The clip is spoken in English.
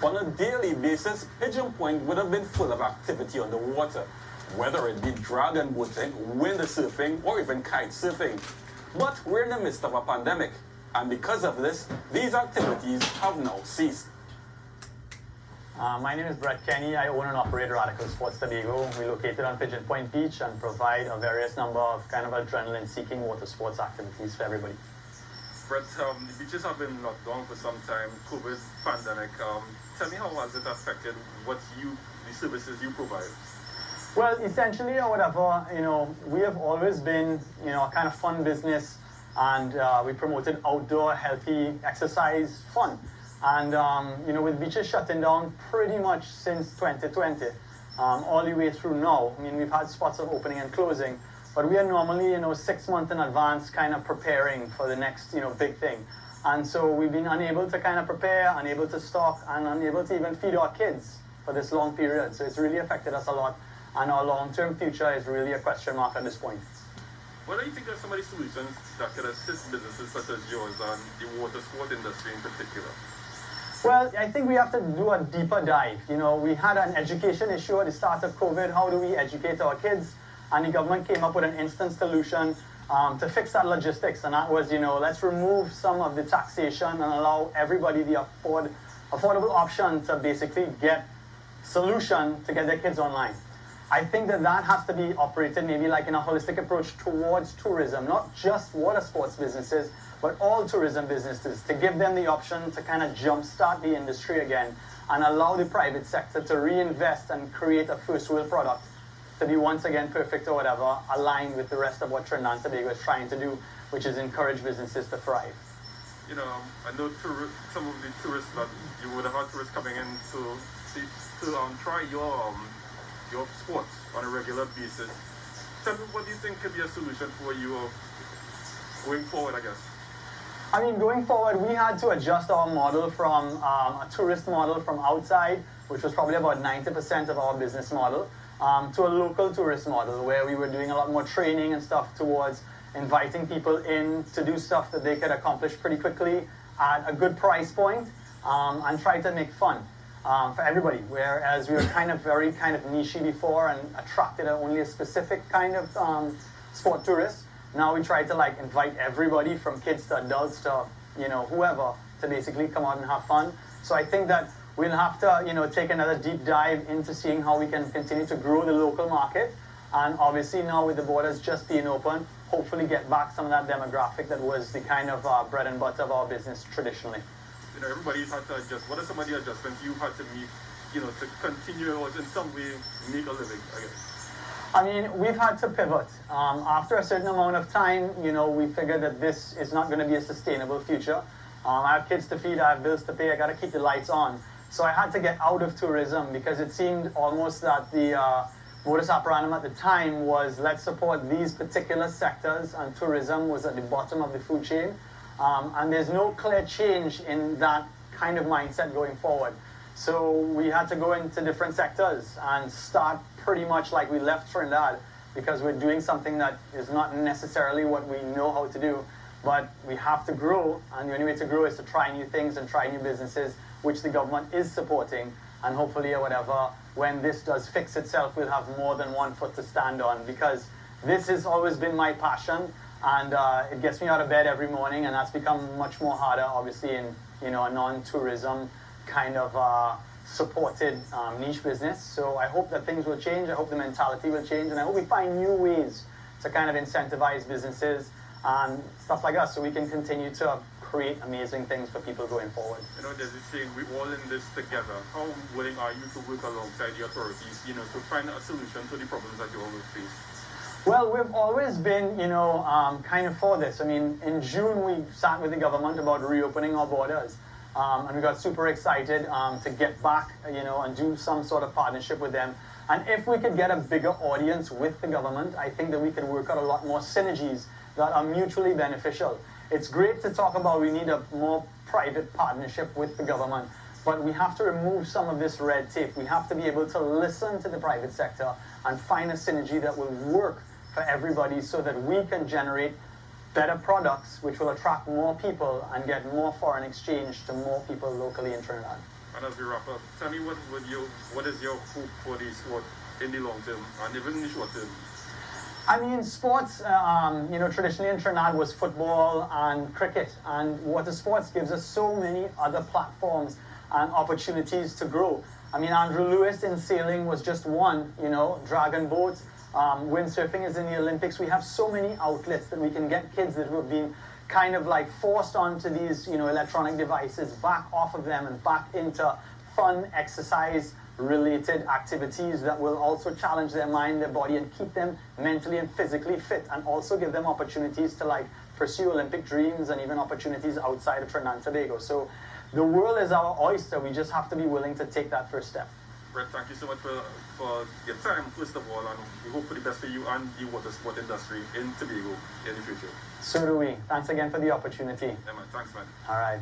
On a daily basis, Pigeon Point would have been full of activity on the water, whether it be dragon boating, wind surfing, or even kite surfing. But we're in the midst of a pandemic, and because of this, these activities have now ceased. My name is Brett Kenny. I own and operate Radical Sports Tobago. We're located on Pigeon Point Beach and provide a various number of kind of adrenaline-seeking water sports activities for everybody. Brett, the beaches have been locked down for some time, COVID pandemic. Tell me, how has it affected the services you provide? Well, essentially, or whatever, we have always been, a kind of fun business, and we promoted outdoor, healthy exercise, fun. And, with beaches shutting down pretty much since 2020, all the way through now. I mean, we've had spots of opening and closing, but we are normally, 6 months in advance kind of preparing for the next, big thing. And so we've been unable to kind of prepare, unable to stock, and unable to even feed our kids for this long period. So it's really affected us a lot, and our long-term future is really a question mark at this point. What do you think are some of the solutions that could assist businesses such as yours and the water sport industry in particular? Well, I think we have to do a deeper dive. We had an education issue at the start of COVID. How do we educate our kids? And the government came up with an instant solution to fix that logistics. And that was, let's remove some of the taxation and allow everybody the affordable option to basically get solution to get their kids online. I think that has to be operated maybe like in a holistic approach towards tourism, not just water sports businesses, but all tourism businesses, to give them the option to kind of jumpstart the industry again and allow the private sector to reinvest and create a first world product to be once again perfect or whatever, aligned with the rest of what Trinidad and Tobago is trying to do, which is encourage businesses to thrive. I know some of the tourists that you would have had tourists coming in to try your sports on a regular basis. Tell me, what do you think could be a solution for you going forward, I guess? I mean, going forward, we had to adjust our model from a tourist model from outside, which was probably about 90% of our business model, to a local tourist model where we were doing a lot more training and stuff towards inviting people in to do stuff that they could accomplish pretty quickly at a good price point, and try to make fun for everybody. Whereas we were very niche before and attracted only a specific kind of sport tourists. Now we try to invite everybody from kids to adults to whoever to basically come out and have fun. So I think that we'll have to take another deep dive into seeing how we can continue to grow the local market, and obviously now with the borders just being open, hopefully get back some of that demographic that was the kind of bread and butter of our business traditionally. Everybody's had to adjust. What are some of the adjustments you've had to make, to continue or in some way make a living, I guess? I mean, we've had to pivot. After a certain amount of time, we figured that this is not going to be a sustainable future. I have kids to feed, I have bills to pay, I got to keep the lights on. So I had to get out of tourism because it seemed almost that the modus operandum at the time was let's support these particular sectors, and tourism was at the bottom of the food chain. And there's no clear change in that kind of mindset going forward. So we had to go into different sectors and start pretty much like we left Trinidad, because we're doing something that is not necessarily what we know how to do, but we have to grow, and the only way to grow is to try new things and try new businesses, which the government is supporting, and hopefully or whatever, when this does fix itself, we'll have more than one foot to stand on, because this has always been my passion, and it gets me out of bed every morning, and that's become much more harder, obviously, in a non-tourism kind of supported niche business. So I hope that things will change. I hope the mentality will change, and I hope we find new ways to kind of incentivize businesses and stuff like us, so we can continue to create amazing things for people going forward. There's this saying, we're all in this together. How willing are you to work alongside the authorities, to find a solution to the problems that you always face? Well, we've always been, kind of for this. I mean, in June, we sat with the government about reopening our borders. And we got super excited to get back, and do some sort of partnership with them. And if we could get a bigger audience with the government, I think that we could work out a lot more synergies that are mutually beneficial. It's great to talk about we need a more private partnership with the government, but we have to remove some of this red tape. We have to be able to listen to the private sector and find a synergy that will work for everybody, so that we can generate better products which will attract more people and get more foreign exchange to more people locally in Trinidad. And as we wrap up, tell me what is your hope for the sport in the long term and even in the short term? I mean, sports, you know, traditionally in Trinidad was football and cricket, and water sports gives us so many other platforms and opportunities to grow. I mean, Andrew Lewis in sailing was just one, you know, dragon boat. Windsurfing is in the Olympics. We have so many outlets that we can get kids that have been kind of like forced onto these, you know, electronic devices, back off of them and back into fun exercise related activities that will also challenge their mind, their body, and keep them mentally and physically fit, and also give them opportunities to like pursue Olympic dreams and even opportunities outside of Trinidad and Tobago. So the world is our oyster. We just have to be willing to take that first step. Brett, thank you so much for your time, first of all, and we hope for the best for you and the water sport industry in Tobago in the future. So do we. Thanks again for the opportunity. Yeah, man. Thanks, man. All right.